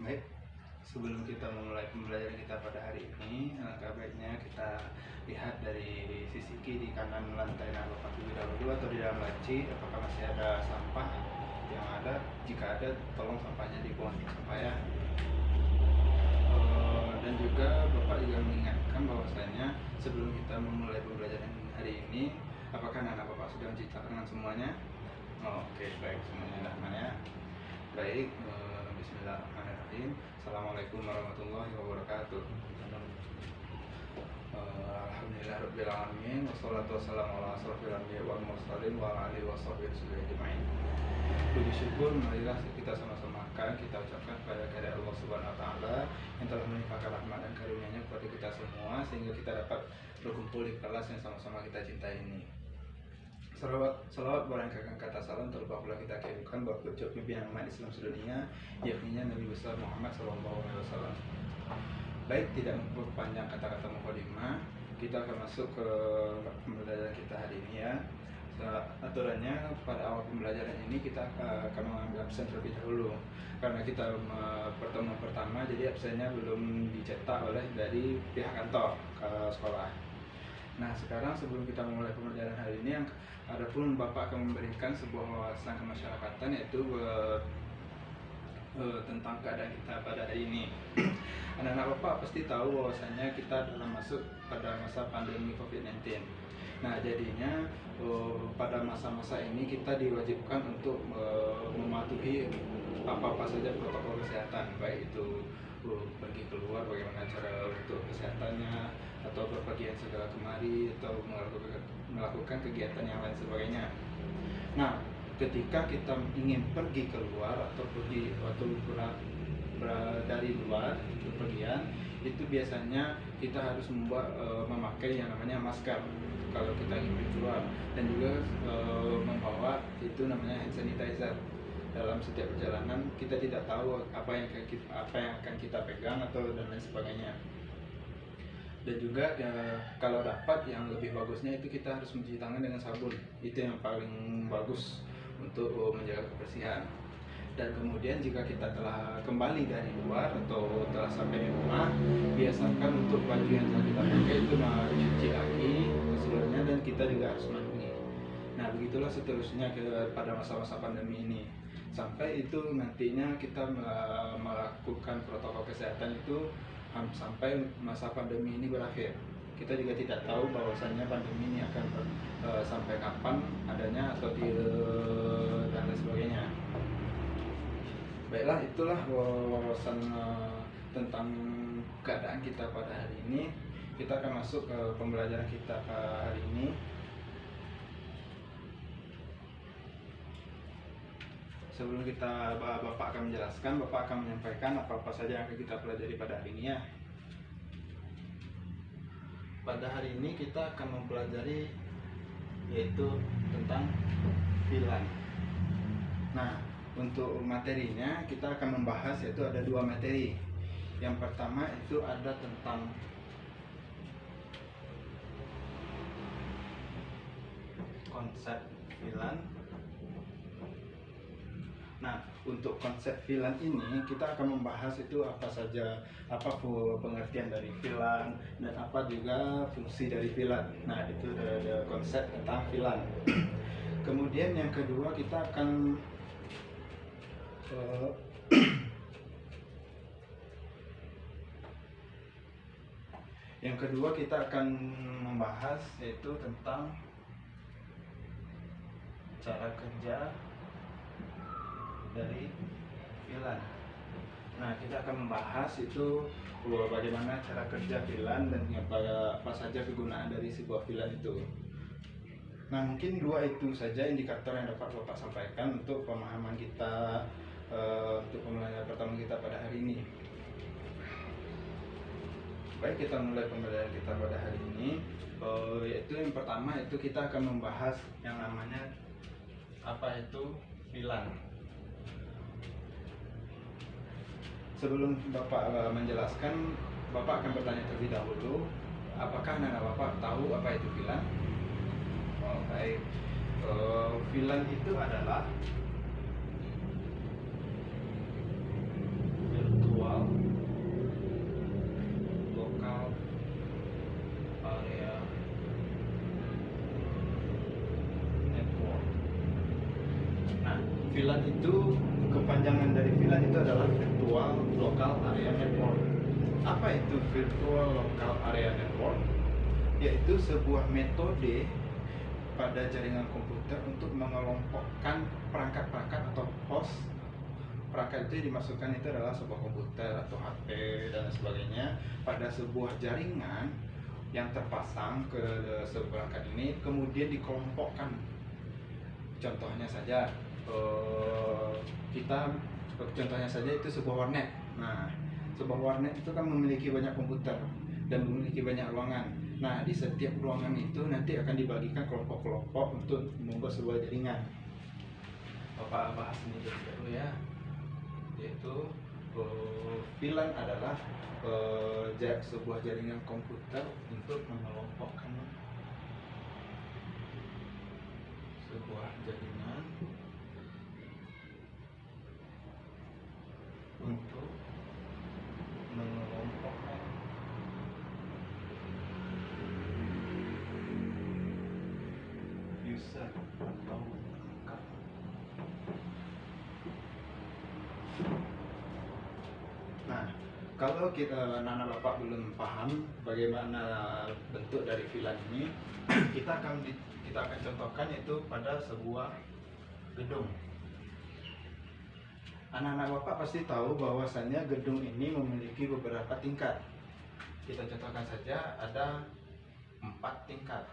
Baik, sebelum kita memulai pembelajaran kita pada hari ini, alangkah baiknya kita lihat dari sisi kiri kanan lantai Bapak terlebih dahulu, atau di dalam laci apakah masih ada sampah yang ada. Jika ada, tolong sampahnya dibuang supaya dan juga Bapak juga mengingatkan bahwasanya sebelum kita memulai pembelajaran hari ini, apakah anak Bapak sudah mencuci tangan semuanya? Oke, baik, semuanya aman ya. Baik, bismillahirrahmanirrahim. Assalamualaikum warahmatullahi wabarakatuh. Alhamdulillahirabbil alamin, wassalatu wassalamu ala asrofil anbiya'i wal mursalin wa ala alihi washabbihi ajmain. Puji syukur marilah kita sama-sama kita ucapkan kepada kehadirat Allah Subhanahu wa taala yang telah melimpahkan rahmat dan karunia-Nya kepada kita semua sehingga kita dapat berkumpul di kelas yang sama-sama kita cintai ini. Salawat berangkatkan kata salam terlebih pula kita kirimkan buat ucap pimpinan umat Islam sedunia, yakni Nabi besar Muhammad SAW. Baik, tidak memperpanjang kata-kata mukadimah, kita akan masuk ke pembelajaran kita hari ini ya. Aturannya pada awal pembelajaran ini kita akan mengambil absen terlebih dahulu karena kita pertemuan pertama, jadi absennya belum dicetak oleh dari pihak kantor ke sekolah. Nah, sekarang sebelum kita memulai pembelajaran hari ini, adapun Bapak akan memberikan sebuah wawasan kemasyarakatan, yaitu tentang keadaan kita pada hari ini. Anak-anak Bapak pasti tahu bahwasanya kita dalam masuk pada masa pandemi COVID-19. Nah, jadinya pada masa-masa ini kita diwajibkan untuk mematuhi apa-apa saja protokol kesehatan, baik itu pergi keluar bagaimana cara untuk kesehatannya, atau berpergian segala kemari, atau melakukan kegiatan yang lain sebagainya. Nah, ketika kita ingin pergi keluar atau dari luar bepergian, itu biasanya kita harus memakai yang namanya masker kalau kita ingin keluar, dan juga membawa itu namanya hand sanitizer. Dalam setiap perjalanan kita tidak tahu apa yang akan kita pegang atau dan lain sebagainya. Dan juga kalau dapat yang lebih bagusnya itu kita harus mencuci tangan dengan sabun. Itu yang paling bagus untuk menjaga kebersihan. Dan kemudian jika kita telah kembali dari luar atau telah sampai di rumah, biasakan untuk baju yang telah kita pakai itu dicuci lagi seluruhnya, dan kita juga harus mandi. Nah, begitulah seterusnya pada masa-masa pandemi ini, sampai itu nantinya kita melakukan protokol kesehatan itu sampai masa pandemi ini berakhir. Kita juga tidak tahu bahwasannya pandemi ini akan sampai kapan adanya atau dan lain sebagainya. Baiklah, itulah wawasan tentang keadaan kita pada hari ini. Kita akan masuk ke pembelajaran kita hari ini. Sebelum Bapak akan menjelaskan, Bapak akan menyampaikan apa-apa saja yang akan kita pelajari pada hari ini ya. Pada hari ini kita akan mempelajari yaitu tentang filan. Nah, untuk materinya kita akan membahas yaitu ada dua materi. Yang pertama itu ada tentang konsep filan. Nah, untuk konsep filan ini kita akan membahas itu apa saja, apa pengertian dari filan dan apa juga fungsi dari filan. Nah, itu ada konsep tentang filan. Kemudian yang kedua kita akan membahas yaitu tentang cara kerja dari filan. Nah, kita akan membahas itu bagaimana cara kerja filan dan apa saja kegunaan dari sebuah filan itu. Nah, mungkin dua itu saja indikator yang dapat Bapak sampaikan untuk pemahaman kita untuk pembelajaran pertama kita pada hari ini. Baik, kita mulai pembelajaran kita pada hari ini. Yaitu yang pertama itu kita akan membahas yang namanya apa itu filan. Sebelum Bapak menjelaskan, Bapak akan bertanya terlebih dahulu, apakah anak Bapak tahu apa itu filan? Oh, baik. Filan itu adalah virtual VLAN itu, kepanjangan dari VLAN itu adalah Virtual Local Area Network. Apa itu Virtual Local Area Network? Yaitu sebuah metode pada jaringan komputer untuk mengelompokkan perangkat-perangkat atau host. Perangkat itu dimasukkan itu adalah sebuah komputer atau HP dan sebagainya pada sebuah jaringan yang terpasang ke sebuah perangkat ini, kemudian dikelompokkan. Contohnya saja contohnya saja itu sebuah warnet. Nah, sebuah warnet itu kan memiliki banyak komputer dan memiliki banyak ruangan. Nah, di setiap ruangan itu nanti akan dibagikan kelompok-kelompok untuk membuat sebuah jaringan. Bapak bahas ini dulu ya, yaitu VLAN adalah sebuah jaringan komputer untuk mengelompokkan sebuah jaringan untuk mengelompokkan user atau perangkat. Nah, kalau anak-anak bapak belum paham bagaimana bentuk dari VLAN ini, kita akan contohkan yaitu pada sebuah gedung. Anak-anak bapak pasti tahu bahwasannya gedung ini memiliki beberapa tingkat. Kita contohkan saja ada 4 tingkat.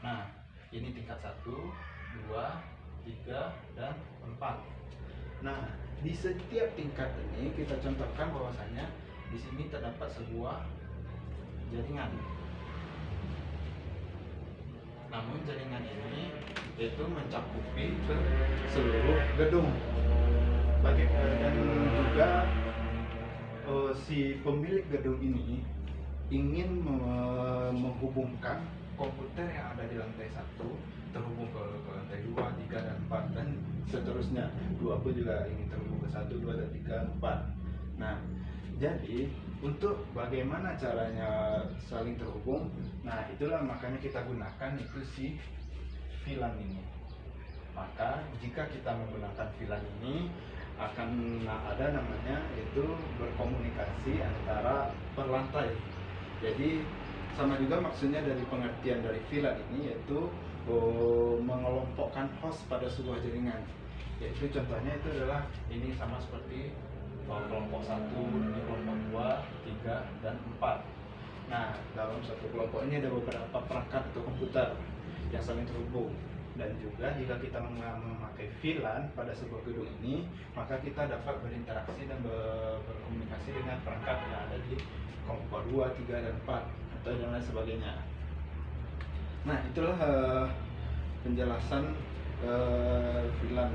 Nah, ini tingkat 1, 2, 3, dan 4. Nah, di setiap tingkat ini kita contohkan bahwasannya di sini terdapat sebuah jaringan. Namun jaringan ini itu mencakupi ke seluruh gedung. Dan juga si pemilik gedung ini ingin menghubungkan komputer yang ada di lantai 1 terhubung ke lantai 2, 3, dan 4, dan seterusnya. 2 pun juga ingin terhubung ke 1, 2, dan 3, 4. Nah, jadi untuk bagaimana caranya saling terhubung, nah itulah makanya kita gunakan itu si VLAN ini. Maka jika kita menggunakan VLAN ini akan ada namanya itu berkomunikasi antara perlantai. Jadi sama juga maksudnya dari pengertian dari VLAN ini yaitu mengelompokkan host pada sebuah jaringan. Yaitu contohnya itu adalah ini sama seperti kelompok 1, ini kelompok 2, 3, dan 4. Nah, dalam satu kelompok ini ada beberapa perangkat atau komputer yang saling terhubung. Dan juga jika kita memakai VLAN pada sebuah gedung ini, maka kita dapat berinteraksi dan berkomunikasi dengan perangkat yang ada di kelompok 2, 3, dan 4 atau dan lain sebagainya. Nah, itulah penjelasan VLAN.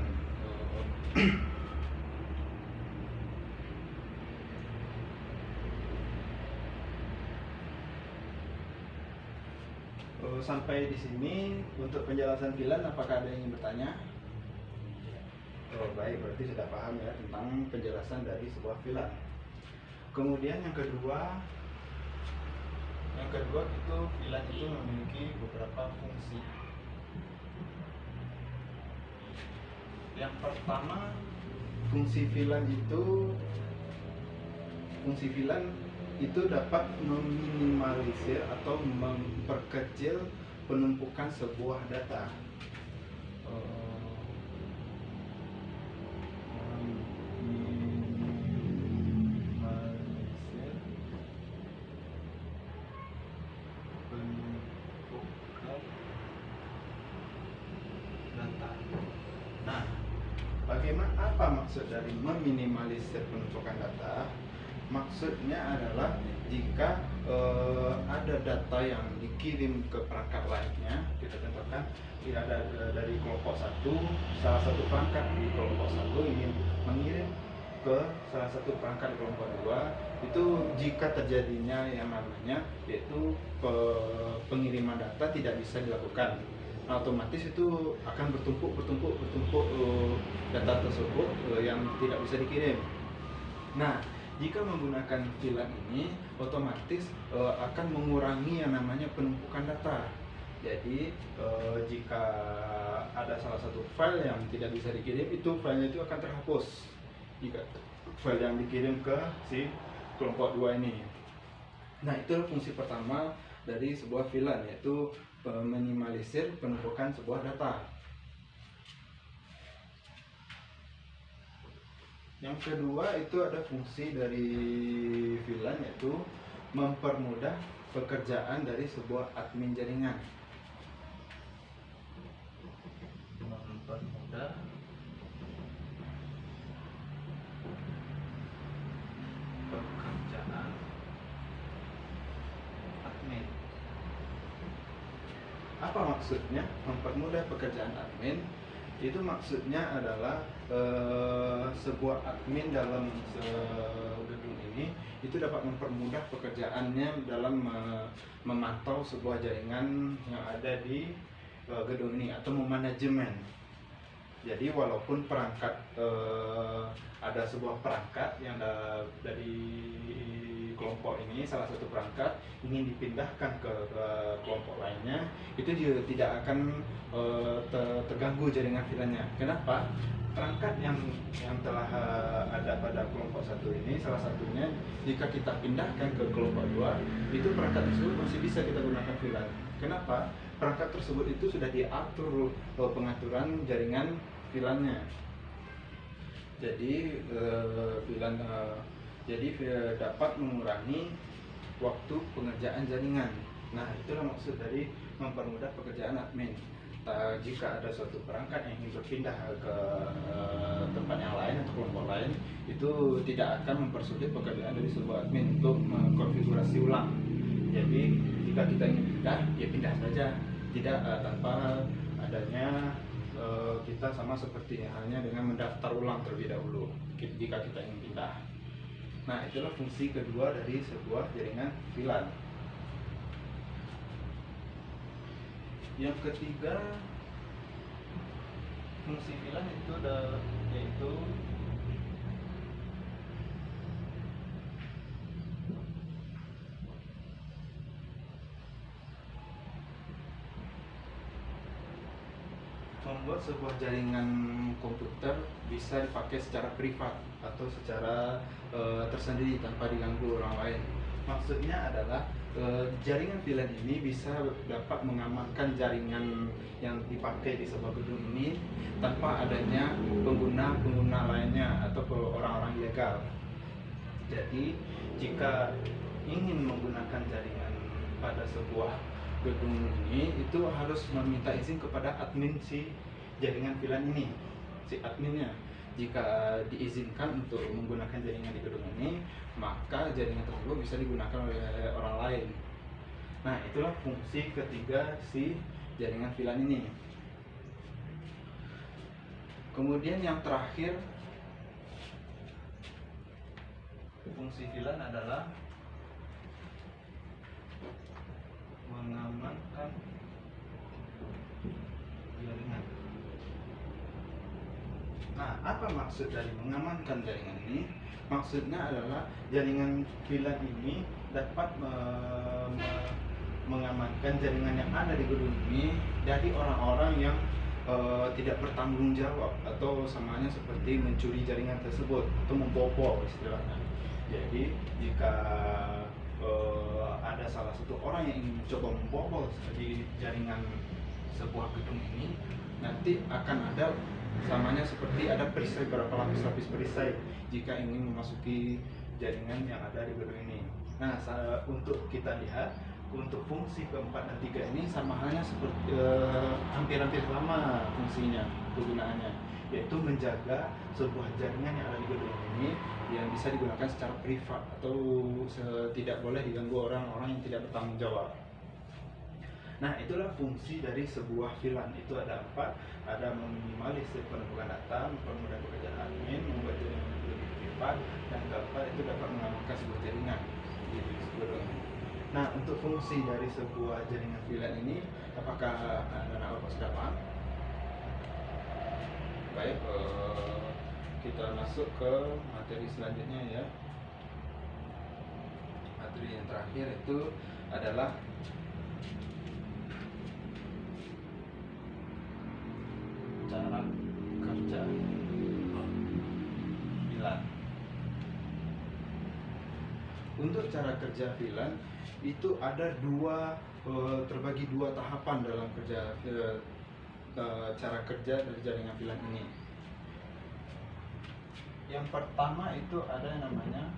Sampai di sini untuk penjelasan VLAN. Apakah ada yang ingin bertanya? Baik, berarti sudah paham ya tentang penjelasan dari sebuah VLAN. Kemudian yang kedua itu VLAN itu memiliki beberapa fungsi. Yang pertama, fungsi VLAN itu dapat meminimalisir atau memperkecil penumpukan sebuah data. Meminimalisir penumpukan data. Nah, bagaimana apa maksud dari meminimalisir penumpukan data? Maksudnya adalah jika ada data yang dikirim ke perangkat lainnya, kita contohkan tidak ada dari kelompok 1, salah satu perangkat di kelompok 1 ingin mengirim ke salah satu perangkat di kelompok 2, itu jika terjadinya yang namanya yaitu pengiriman data tidak bisa dilakukan, otomatis itu akan bertumpuk data tersebut yang tidak bisa dikirim. Nah, jika menggunakan VLAN ini, otomatis akan mengurangi yang namanya penumpukan data. Jadi jika ada salah satu file yang tidak bisa dikirim, itu filenya itu akan terhapus jika file yang dikirim ke si kelompok 2 ini. Nah, itu fungsi pertama dari sebuah VLAN, yaitu meminimalisir penumpukan sebuah data. Yang kedua itu ada fungsi dari VLAN, yaitu mempermudah pekerjaan dari sebuah admin jaringan. Mempermudah pekerjaan admin. Apa maksudnya mempermudah pekerjaan admin? Itu maksudnya adalah sebuah admin dalam gedung ini itu dapat mempermudah pekerjaannya dalam memantau sebuah jaringan yang ada di gedung ini atau memanajemen. Jadi walaupun perangkat ada sebuah perangkat yang dari kelompok ini, salah satu perangkat ingin dipindahkan ke kelompok lainnya, itu juga tidak akan terganggu jaringan VLAN-nya. Kenapa? Perangkat yang telah ada pada kelompok 1 ini, salah satunya jika kita pindahkan ke kelompok 2, itu perangkat tersebut masih bisa kita gunakan VLAN. Kenapa? Perangkat tersebut itu sudah diatur pengaturan jaringan VLAN-nya. Jadi VLAN dapat mengurangi waktu pengerjaan jaringan. Nah, itulah maksud dari mempermudah pekerjaan admin. Jika ada suatu perangkat yang ingin berpindah ke tempat yang lain atau kelompok lain, itu tidak akan mempersulit pekerjaan dari sebuah admin untuk mengkonfigurasi ulang. Jadi jika kita ingin pindah, ya pindah saja, tidak tanpa adanya kita sama seperti halnya dengan mendaftar ulang terlebih dahulu jika kita ingin pindah. Nah, itulah fungsi kedua dari sebuah jaringan VLAN. Yang ketiga, fungsi VLAN itu yaitu membuat sebuah jaringan komputer bisa dipakai secara privat atau secara tersendiri tanpa diganggu orang lain. Maksudnya adalah jaringan VLAN ini bisa dapat mengamankan jaringan yang dipakai di sebuah gedung ini tanpa adanya pengguna lainnya atau orang-orang ilegal. Jadi jika ingin menggunakan jaringan pada sebuah gedung ini, itu harus meminta izin kepada admin si jaringan VLAN ini, si adminnya. Jika diizinkan untuk menggunakan jaringan di gedung ini, maka jaringan tersebut bisa digunakan oleh orang lain. Nah, itulah fungsi ketiga si jaringan VLAN ini. Kemudian yang terakhir, fungsi VLAN adalah mengamankan jaringan. Nah, apa maksud dari mengamankan jaringan ini? Maksudnya adalah jaringan VLAN ini dapat mengamankan jaringan yang ada di gedung ini dari orang-orang yang tidak bertanggung jawab atau samanya seperti mencuri jaringan tersebut atau membobol istilahnya. Jadi jika ada salah satu orang yang ingin mencoba membobol di jaringan sebuah gedung ini, nanti akan ada samanya seperti ada perisai, berapa lapis-lapis perisai jika ingin memasuki jaringan yang ada di gedung ini. Nah, untuk kita lihat, untuk fungsi keempat dan tiga ini sama halnya seperti hampir-hampir sama fungsinya, kegunaannya, yaitu menjaga sebuah jaringan yang ada di gedung ini yang bisa digunakan secara privat atau tidak boleh diganggu orang-orang yang tidak bertanggung jawab. Nah, itulah fungsi dari sebuah VLAN. Itu ada 4, ada meminimalisir penumpukan data, mempermudah pekerjaan admin, membuat jaringan lebih privat, dan keempat itu dapat mengamankan sebuah jaringan. Nah, untuk fungsi dari sebuah jaringan VLAN ini, apakah anak-anak Bapak sudah paham? Baik, kita masuk ke materi selanjutnya ya. Materi yang terakhir itu adalah cara kerja VLAN itu ada terbagi dua tahapan dalam cara kerja dari jaringan VLAN ini. Yang pertama itu ada yang namanya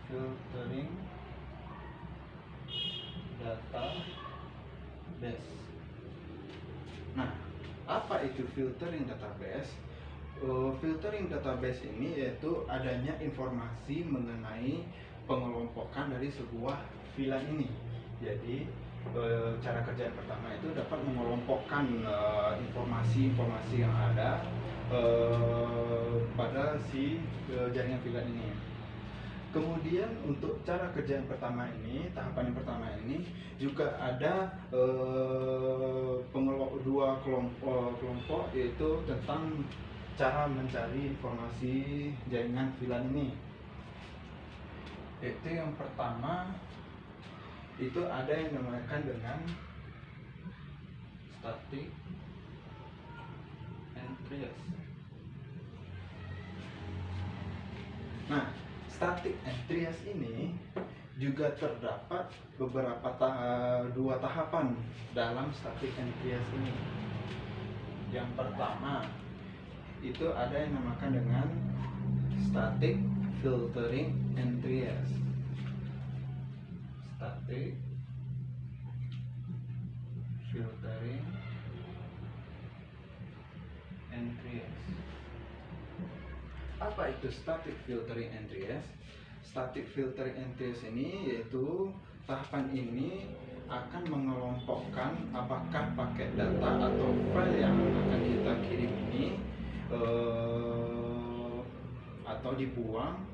filtering database. Nah, apa itu filtering database? Filtering database ini yaitu adanya informasi mengenai pengelompokan dari sebuah VLAN ini. Jadi cara kerja yang pertama itu dapat mengelompokkan informasi-informasi yang ada pada si jaringan VLAN ini. Kemudian untuk cara kerja yang pertama ini, tahapan yang pertama ini juga ada dua kelompok, yaitu tentang cara mencari informasi jaringan VLAN ini. Yaitu yang pertama itu ada yang dinamakan dengan static and triage. Nah, static and triage ini juga terdapat beberapa dua tahapan dalam static and triage ini. Yang pertama itu ada yang dinamakan dengan static filtering and triage. Static filtering and triage. Apa itu static filtering and triage? Static filtering and triage ini yaitu tahapan ini akan mengelompokkan apakah paket data atau file yang akan kita kirim ini atau dibuang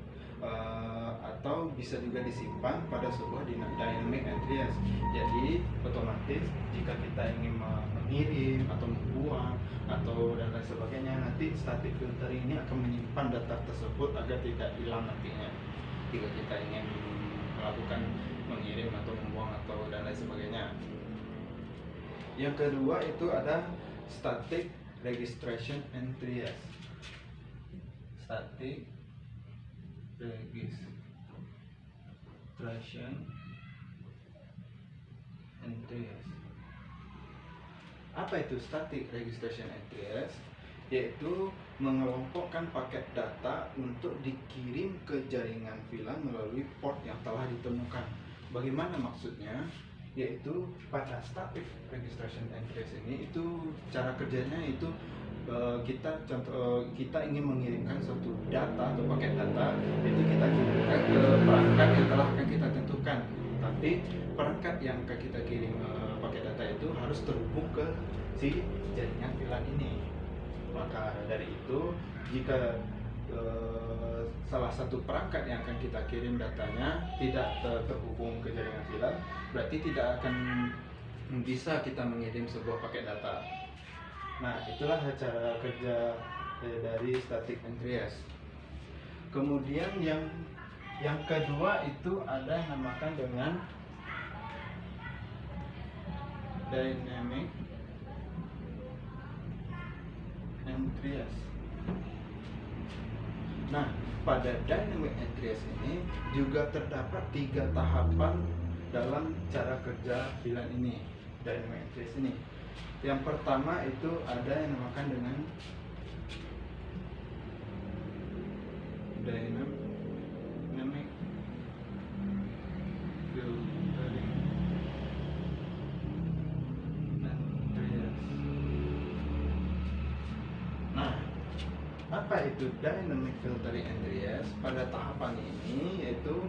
atau bisa juga disimpan pada sebuah dynamic and triage. Jadi otomatis jika kita ingin mengirim atau membuang atau dan lain sebagainya, nanti static filtering ini akan menyimpan data tersebut agar tidak hilang nantinya jika kita ingin melakukan mengirim atau membuang atau dan lain sebagainya. Yang kedua itu ada static registration and triage. Static registration and triage. Apa itu static registration and triage? Yaitu mengelompokkan paket data untuk dikirim ke jaringan VLAN melalui port yang telah ditemukan. Bagaimana maksudnya? Yaitu pada static registration and triage ini itu cara kerjanya itu kita ingin mengirimkan suatu data atau paket data, itu kita kirimkan ke perangkat yang telah akan kita tentukan. Tapi perangkat yang akan kita kirim paket data itu harus terhubung ke si jaringan VLAN ini. Maka dari itu jika salah satu perangkat yang akan kita kirim datanya tidak terhubung ke jaringan VLAN, berarti tidak akan bisa kita mengirim sebuah paket data. Nah, itulah cara kerja dari static and triage. Kemudian yang kedua itu ada yang dinamakan dengan dynamic and triage. Nah, pada dynamic and triage ini juga terdapat 3 tahapan dalam cara kerja VLAN ini, dynamic and triage ini. Yang pertama itu ada yang dinamakan dengan dynamic filtering and triage. Nah, apa itu dynamic filtering and triage? Pada tahapan ini yaitu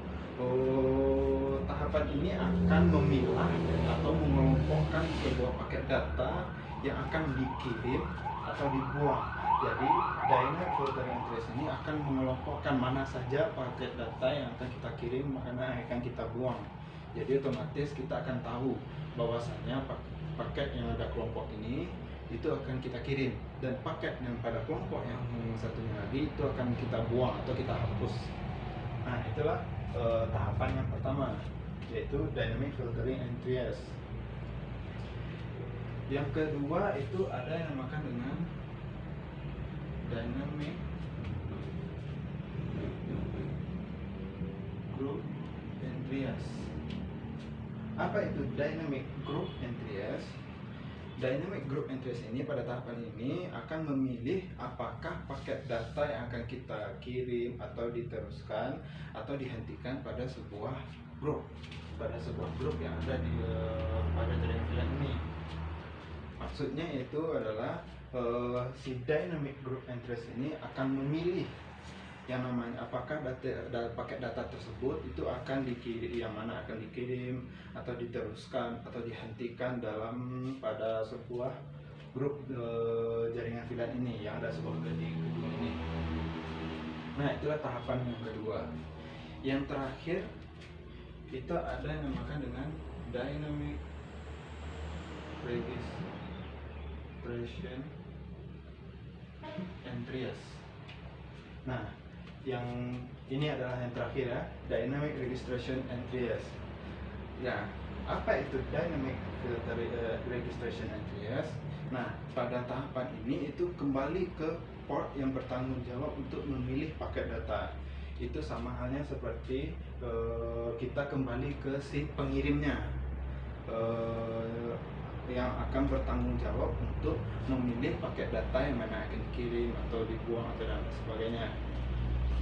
tahapan ini akan memilah atau mengelompokkan sebuah paket data yang akan dikirim atau dibuang. Jadi dynamic filtering and triage ini akan mengelompokkan mana saja paket data yang akan kita kirim, mana yang akan kita buang. Jadi otomatis kita akan tahu bahwasanya paket yang ada kelompok ini itu akan kita kirim, dan paket yang pada kelompok yang satunya lagi itu akan kita buang atau kita hapus. Nah, itulah tahapan yang pertama, yaitu dynamic filtering and triage. Yang kedua itu ada yang dinamakan dengan dynamic group and entries. Apa itu dynamic group entries? Dynamic group entries ini pada tahapan ini akan memilih apakah paket data yang akan kita kirim atau diteruskan atau dihentikan pada sebuah grup, yang ada di pada jaringan VLAN ini. Maksudnya itu adalah si dynamic group entries ini akan memilih yang namanya apakah paket data tersebut itu akan dikirim, yang mana akan dikirim atau diteruskan atau dihentikan pada sebuah grup jaringan VLAN ini yang ada sebuah di gedung ini. Nah, itulah tahapan yang kedua. Yang terakhir itu ada yang dinamakan dengan dynamic registration entries. Nah, yang ini adalah yang terakhir ya, dynamic registration entries. Ya, apa itu dynamic registration entries? Nah, pada tahapan ini itu kembali ke port yang bertanggung jawab untuk memilih paket data. Itu sama halnya seperti kita kembali ke si pengirimnya yang akan bertanggung jawab untuk memilih paket data yang mana akan dikirim atau dibuang atau dan sebagainya.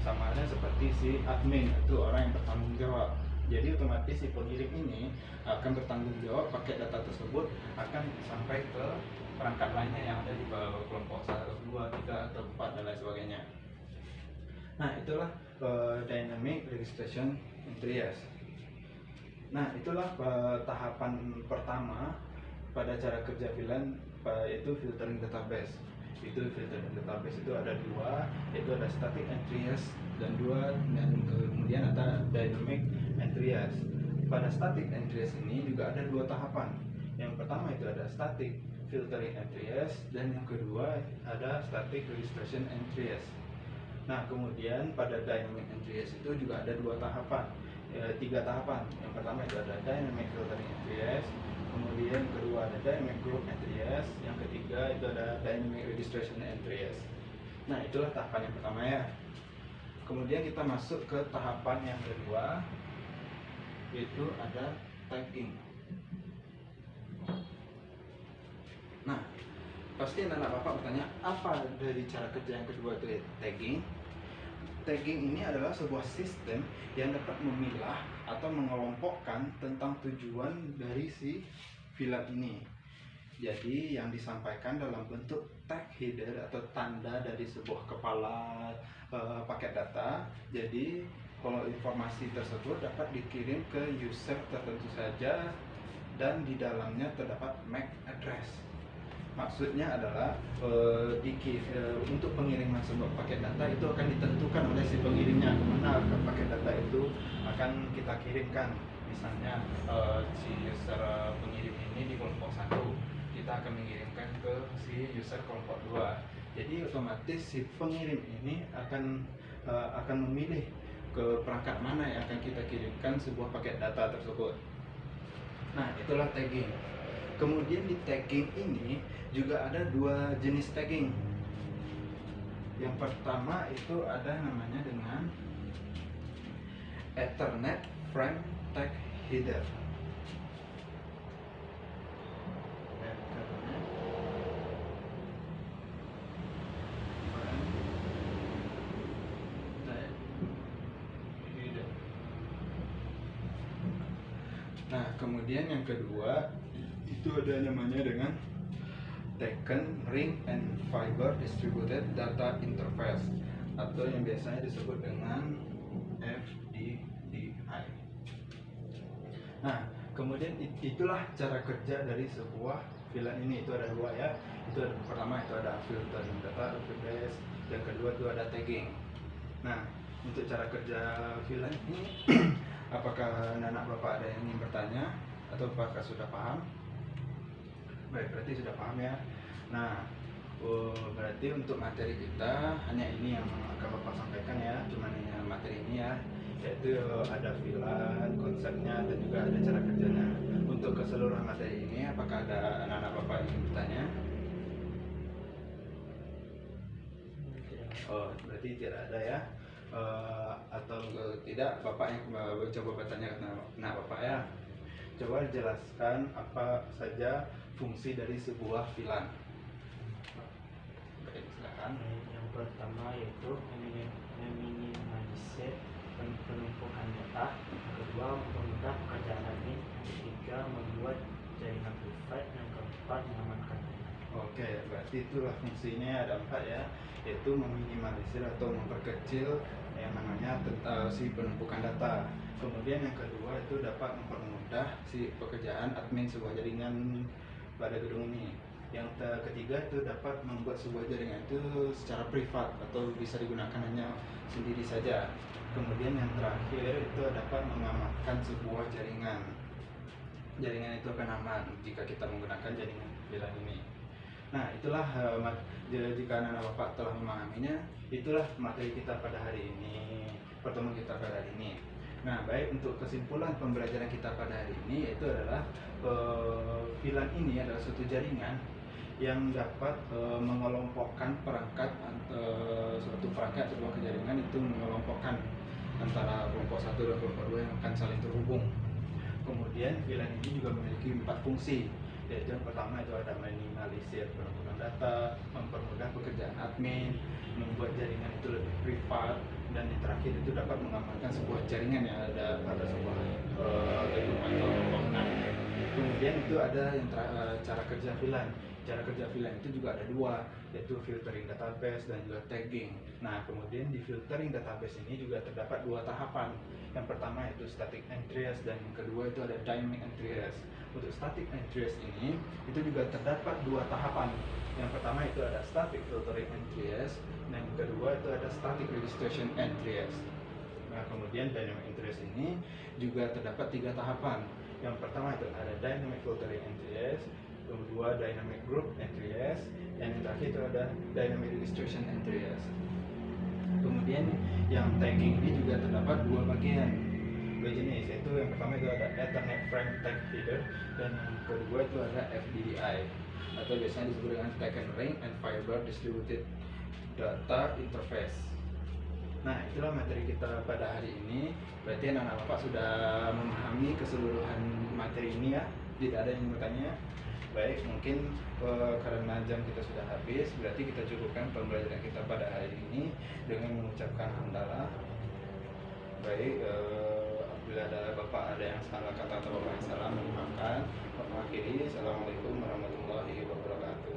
Sama halnya seperti si admin, itu orang yang bertanggung jawab. Jadi otomatis si pengirim ini akan bertanggung jawab paket data tersebut akan sampai ke perangkat lainnya yang ada di kelompok 1, 2, 3, atau 4 dan lain sebagainya. Nah, itulah dynamic registration entries. Nah, itulah tahapan pertama pada cara kerja VLAN, yaitu filtering database. Filtering database itu ada dua, yaitu ada static entries dan kemudian ada dynamic entries. Pada static entries ini juga ada dua tahapan. Yang pertama itu ada static filtering entries dan yang kedua ada static registration entries. Nah, kemudian pada dynamic entries itu juga ada tiga tahapan. Yang pertama itu ada dynamic filtering entries, kemudian kedua ada dynamic group entries, yang ketiga itu ada dynamic registration entries. Nah, itulah tahapan yang pertama ya. Kemudian kita masuk ke tahapan yang kedua, yaitu ada tagging. Nah, pasti anak bapak bertanya, apa dari cara kerja yang kedua itu tagging? Tagging ini adalah sebuah sistem yang dapat memilah atau mengelompokkan tentang tujuan dari si VLAN ini. Jadi yang disampaikan dalam bentuk tag header atau tanda dari sebuah kepala paket data. Jadi kalau informasi tersebut dapat dikirim ke user tertentu saja dan di dalamnya terdapat MAC address. Maksudnya adalah untuk pengiriman sebuah paket data itu akan ditentukan oleh si pengirimnya kemana paket data itu akan kita kirimkan. Misalnya si user pengirim ini di kelompok 1, kita akan mengirimkan ke si user kelompok 2. Jadi otomatis si pengirim ini akan memilih ke perangkat mana yang akan kita kirimkan sebuah paket data tersebut. Nah, itulah tagging. Kemudian di tagging ini juga ada dua jenis tagging. Yang pertama itu ada namanya dengan Ethernet Frame Tag Header. Nah, kemudian yang kedua itu ada namanya dengan Taken Ring and Fiber Distributed Data Interface, atau yang biasanya disebut dengan FDDI. Nah, kemudian itulah cara kerja dari sebuah VLAN ini. Itu ada dua ya. Pertama itu ada filtering database, yang kedua itu ada tagging. Nah, untuk cara kerja VLAN ini apakah anak bapak ada yang ingin bertanya atau apakah sudah paham? Baik, berarti sudah paham ya. Nah, berarti untuk materi kita hanya ini yang akan bapak sampaikan ya, cuma ini materi ini ya, yaitu ada VLAN, konsepnya dan juga ada cara kerjanya. Untuk keseluruhan materi ini, apakah ada anak-anak bapak yang ingin bertanya? Oh, berarti tidak ada ya. atau tidak Bapak yang coba bertanya ke Bapak ya. Coba jelaskan apa saja fungsi dari sebuah VLAN. Baik, silakan. Yang pertama yaitu meminimalisir penumpukan data. Yang kedua, mempermudah pekerjaan admin. Yang ketiga, membuat jaringan privat. Yang keempat, mengamankan data. Oke, berarti itulah fungsinya ada 4 ya, yaitu meminimalisir atau memperkecil yang namanya si penumpukan data. Kemudian yang kedua itu dapat mempermudah si pekerjaan admin sebuah jaringan pada gedung ini. Yang ketiga itu dapat membuat sebuah jaringan itu secara privat atau bisa digunakan hanya sendiri saja. Kemudian yang terakhir itu dapat mengamankan sebuah jaringan. Jaringan itu akan aman jika kita menggunakan jaringan VLAN ini. Nah, itulah jika anak Bapak telah memahaminya, itulah materi kita pada hari ini, pertemuan kita pada hari ini. Nah, baik, untuk kesimpulan pembelajaran kita pada hari ini yaitu adalah VLAN ini adalah suatu jaringan yang dapat mengelompokkan perangkat suatu perangkat atau sebuah jaringan itu mengelompokkan antara kelompok 1 dan kelompok 2 yang akan saling terhubung. Kemudian VLAN ini juga memiliki 4 fungsi, yaitu yang pertama itu ada minimalisir penumpukan data, mempermudah pekerjaan admin, membuat jaringan itu lebih privat, dan yang terakhir itu dapat mengamankan sebuah jaringan yang ada pada sebuah gedung atau bangunan. Kemudian itu ada yang cara kerja VLAN. Cara kerja VLAN itu juga ada 2, yaitu filtering database dan juga tagging. Nah, kemudian di filtering database ini juga terdapat 2 tahapan. Yang pertama itu static entries dan yang kedua itu ada dynamic entries. Untuk static entries ini itu juga terdapat 2 tahapan. Yang pertama itu ada static filtering entries dan yang kedua itu ada static registration entries. Nah, kemudian dynamic entries ini juga terdapat 3 tahapan. Yang pertama itu ada dynamic filtering entries, kedua dynamic group entries, dan yang terakhir itu ada dynamic registration entries. Kemudian yang tagging ini juga terdapat 2 bagian, 2 jenis, yaitu yang pertama itu ada Ethernet Frame Tag Header dan yang kedua itu ada FDDI atau biasanya disebut dengan Tag and Ring and Fiber Distributed Data Interface. Nah, itulah materi kita pada hari ini. Berarti anak-anak Bapak sudah memahami keseluruhan materi ini ya, tidak ada yang bertanya. Baik, mungkin karena jam kita sudah habis, berarti kita cukupkan pembelajaran kita pada hari ini dengan mengucapkan hamdalah. Baik, apabila ada Bapak ada yang salah kata atau Bapak yang salah, mohon maafkan. Bapak akhiri, Assalamualaikum warahmatullahi wabarakatuh.